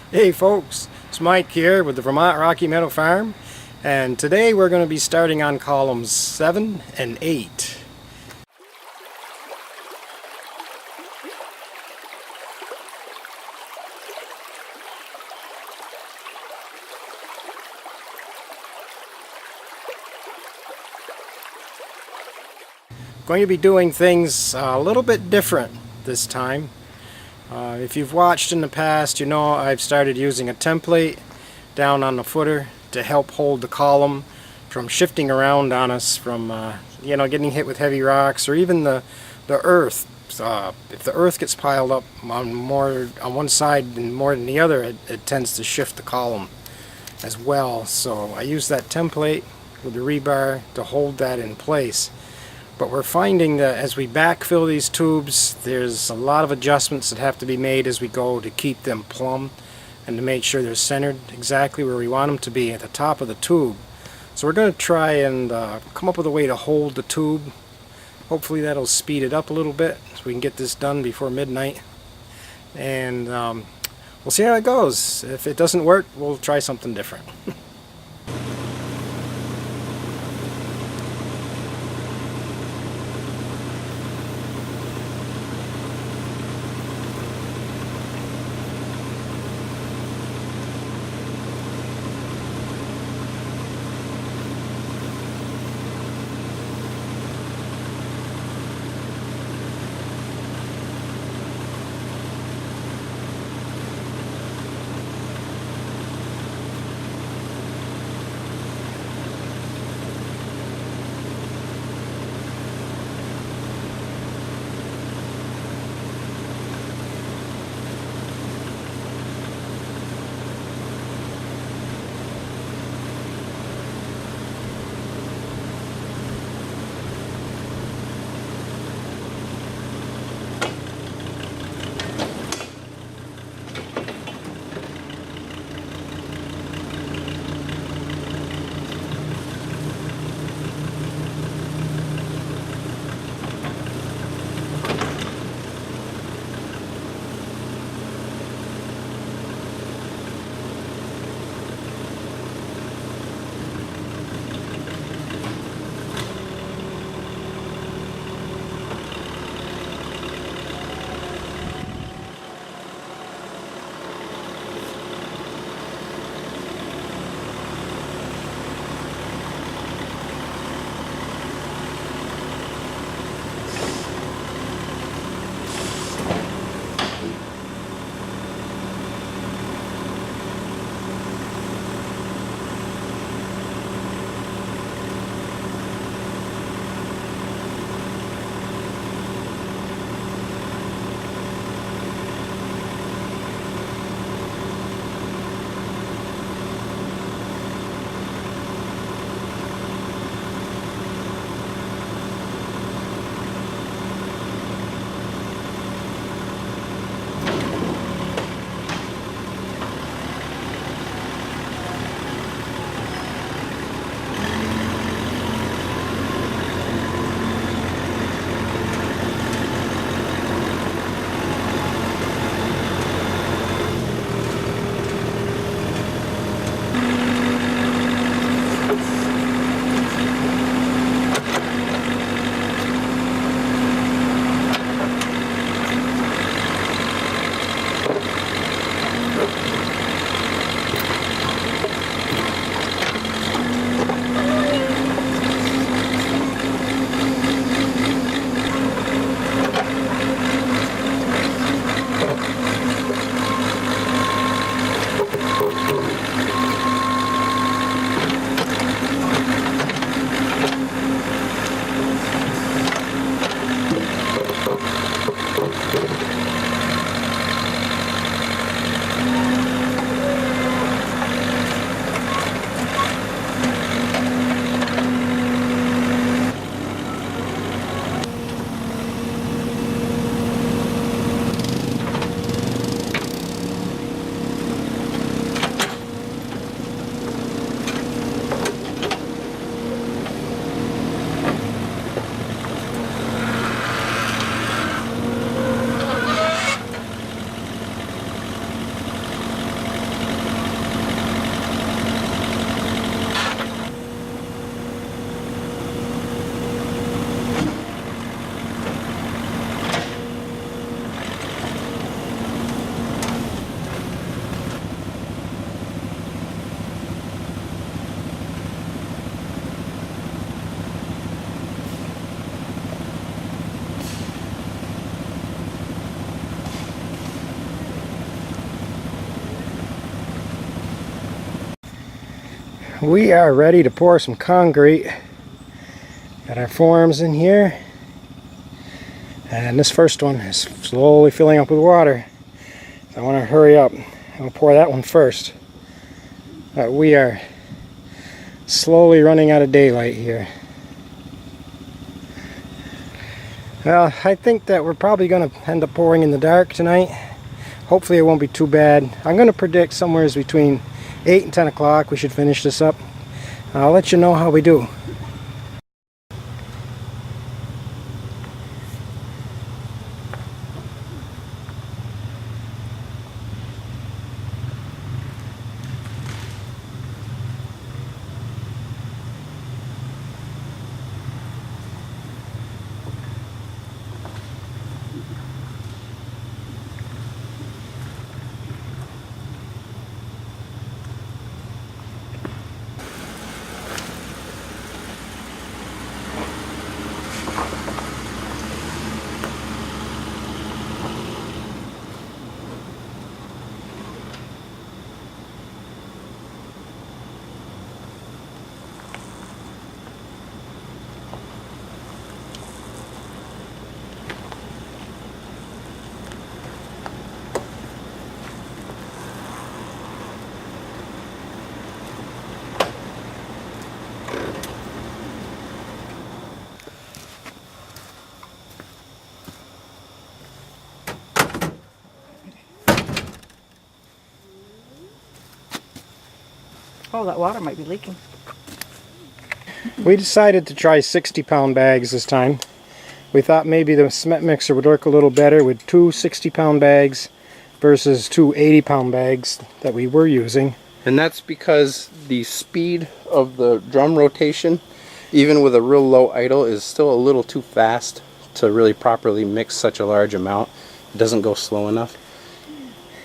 Hey folks, it's Mike here with the Vermont Rocky Meadow Farm, and today we're going to be starting on columns 7 and 8. Going to be doing things a little bit different this time. If you've watched in the past, you know I've started using a template down on the footer to help hold the column from shifting around on us, from getting hit with heavy rocks or even the earth. If the earth gets piled up on one side and more than the other, it tends to shift the column as well. So I use that template with the rebar to hold that in place. But we're finding that as we backfill these tubes, there's a lot of adjustments that have to be made as we go to keep them plumb and to make sure they're centered exactly where we want them to be at the top of the tube. So we're going to try and come up with a way to hold the tube. Hopefully that'll speed it up a little bit so we can get this done before midnight. And we'll see how it goes. If it doesn't work, we'll try something different. We are ready to pour some concrete. Got our forms in here, and this first one is slowly filling up with water. So I want to hurry up. I'll pour that one first. We are slowly running out of daylight here. Well, I think that we're probably going to end up pouring in the dark tonight. Hopefully it won't be too bad. I'm going to predict somewhere between 8 and 10 o'clock we should finish this up. I'll let you know how we do. Oh, that water might be leaking. We decided to try 60-pound bags this time. We thought maybe the cement mixer would work a little better with two 60-pound bags versus two 80-pound bags that we were using. And that's because the speed of the drum rotation, even with a real low idle, is still a little too fast to really properly mix such a large amount. It doesn't go slow enough.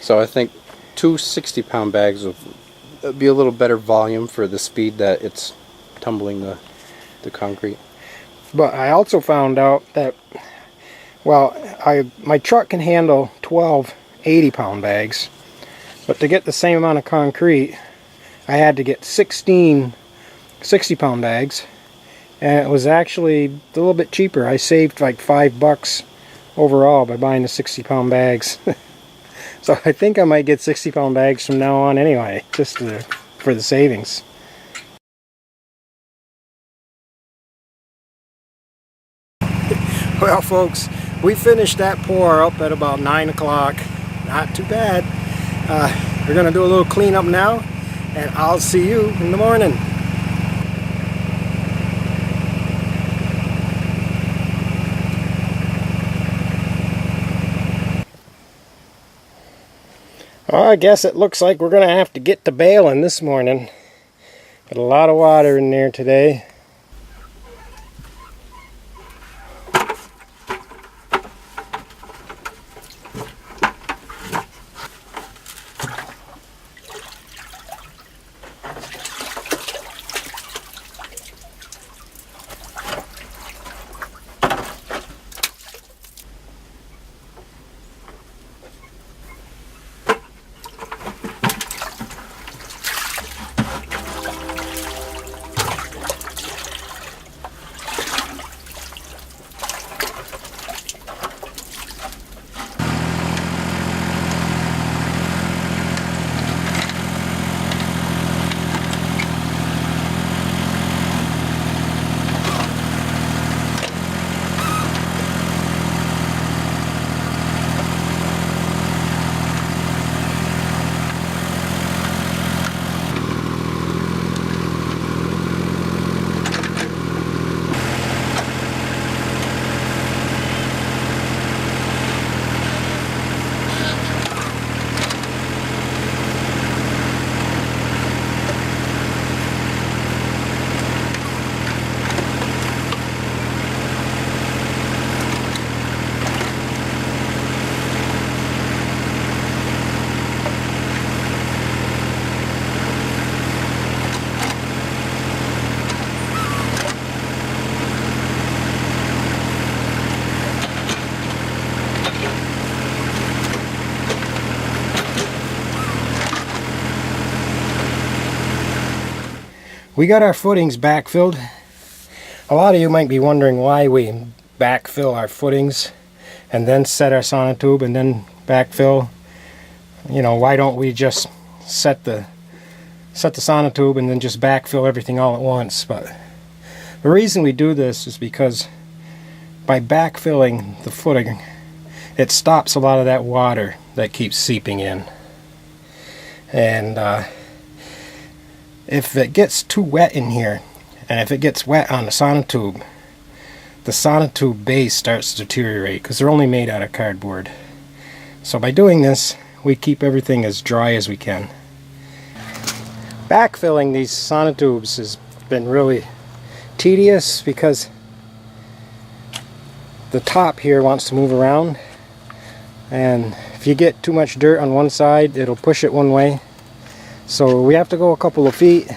So I think two 60-pound bags would be a little better volume for the speed that it's tumbling the concrete. But I also found out that, well, my truck can handle 12 80-pound bags, but to get the same amount of concrete I had to get 16 60-pound bags, and it was actually a little bit cheaper. I saved like $5 overall by buying the 60-pound bags. So I think I might get 60-pound bags from now on anyway, just for the savings. Well folks, we finished that pour up at about 9 o'clock. Not too bad. We're going to do a little cleanup now, and I'll see you in the morning. Well, I guess it looks like we're going to have to get to baling this morning. Got a lot of water in there today. We got our footings backfilled. A lot of you might be wondering why we backfill our footings and then set our sonotube and then backfill. You know, why don't we just set the sonotube and then just backfill everything all at once? But the reason we do this is because by backfilling the footing, it stops a lot of that water that keeps seeping in. And if it gets too wet in here, and if it gets wet on the sonotube base starts to deteriorate because they're only made out of cardboard. So by doing this, we keep everything as dry as we can. Backfilling these sonotubes has been really tedious because the top here wants to move around, and if you get too much dirt on one side, it'll push it one way. So we have to go a couple of feet,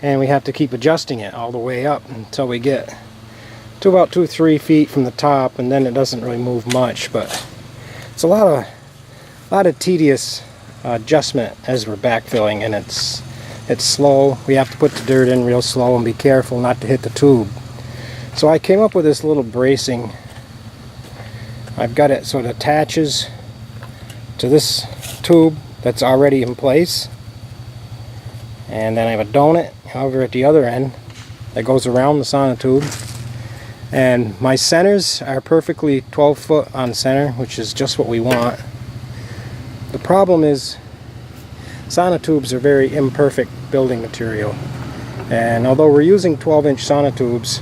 and we have to keep adjusting it all the way up until we get to about 2-3 feet from the top, and then it doesn't really move much. But it's a lot of tedious adjustment as we're backfilling, and it's slow. We have to put the dirt in real slow and be careful not to hit the tube. So I came up with this little bracing. I've got it so it attaches to this tube that's already in place, and then I have a donut over at the other end that goes around the sonotube, and my centers are perfectly 12 foot on center, which is just what we want. The problem is sonotubes are very imperfect building material, and although we're using 12-inch sonotubes,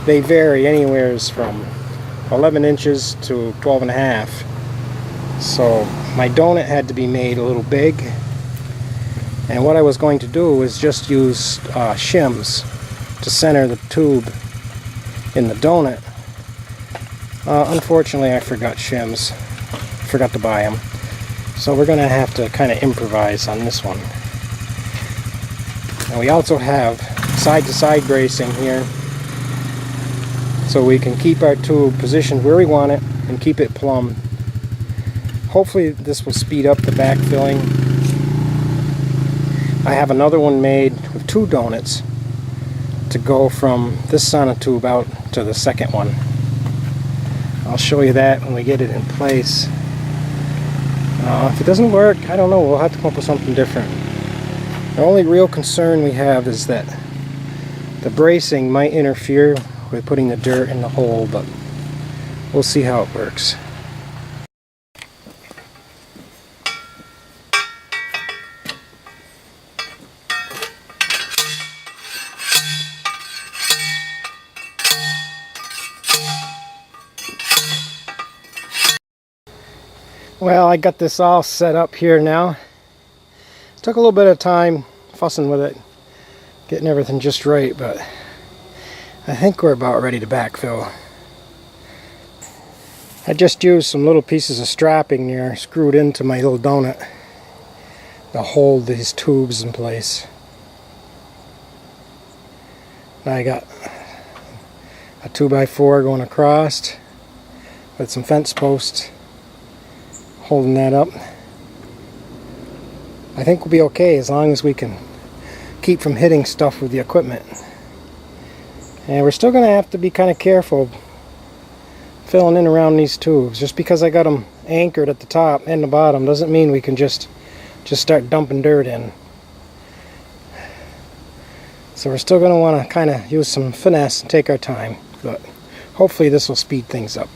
they vary anywhere from 11 inches to 12.5. So my donut had to be made a little big, and what I was going to do was just use shims to center the tube in the donut. Unfortunately, I forgot shims. Forgot to buy them. So we're going to have to kind of improvise on this one. And we also have side-to-side bracing here, so we can keep our tube positioned where we want it and keep it plumb. Hopefully this will speed up the backfilling. I have another one made with 2 donuts to go from this sonotube out to the second one. I'll show you that when we get it in place. If it doesn't work, I don't know, we'll have to come up with something different. The only real concern we have is that the bracing might interfere with putting the dirt in the hole, but we'll see how it works. Well, I got this all set up here now. Took a little bit of time fussing with it, getting everything just right, but I think we're about ready to backfill. I just used some little pieces of strapping here screwed into my little donut to hold these tubes in place. Now I got a 2x4 going across with some fence posts holding that up. I think we'll be okay as long as we can keep from hitting stuff with the equipment. And we're still going to have to be kind of careful filling in around these tubes. Just because I got them anchored at the top and the bottom doesn't mean we can just start dumping dirt in. So we're still going to want to kind of use some finesse and take our time, but hopefully this will speed things up.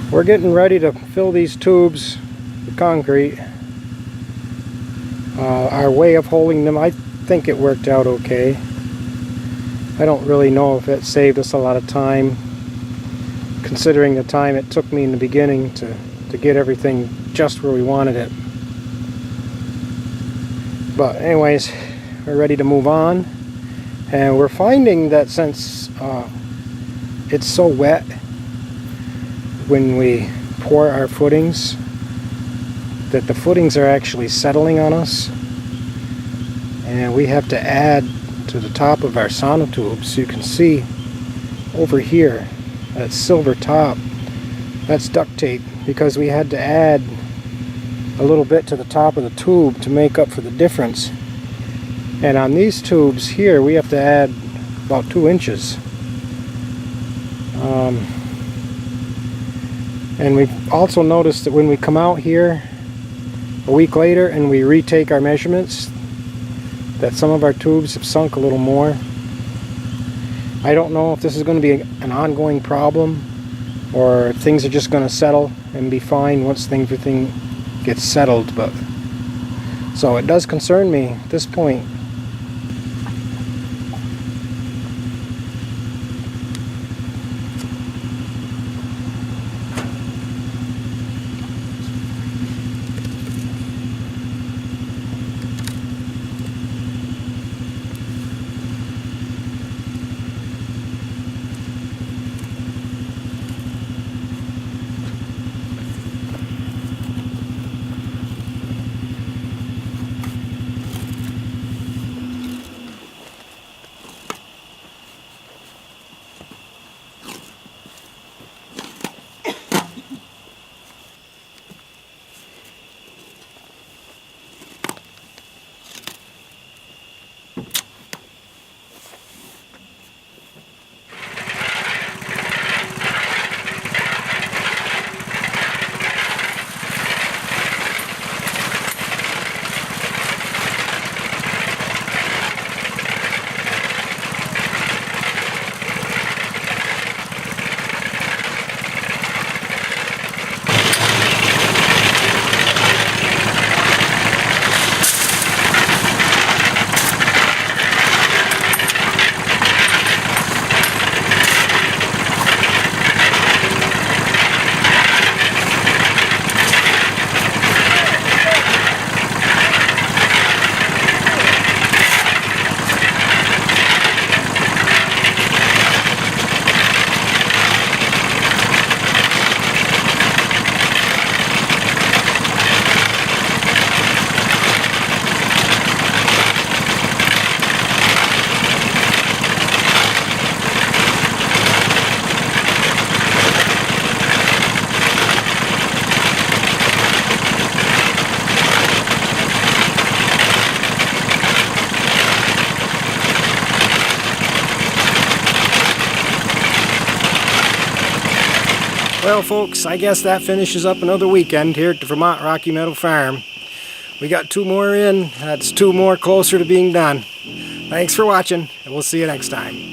We're getting ready to fill these tubes with concrete. Our way of holding them, I think it worked out okay. I don't really know if it saved us a lot of time, considering the time it took me in the beginning to get everything just where we wanted it. But anyways, we're ready to move on, and we're finding that since it's so wet when we pour our footings, that the footings are actually settling on us, and we have to add to the top of our sonotubes. So you can see over here, that silver top, that's duct tape, because we had to add a little bit to the top of the tube to make up for the difference. And on these tubes here, we have to add about 2 inches. And we've also noticed that when we come out here a week later and we retake our measurements, that some of our tubes have sunk a little more. I don't know if this is going to be an ongoing problem, or things are just going to settle and be fine once everything gets settled. But so it does concern me at this point. Well folks, I guess that finishes up another weekend here at the Vermont Rocky Meadow Farm. We got 2 more in, that's 2 more closer to being done. Thanks for watching, and we'll see you next time.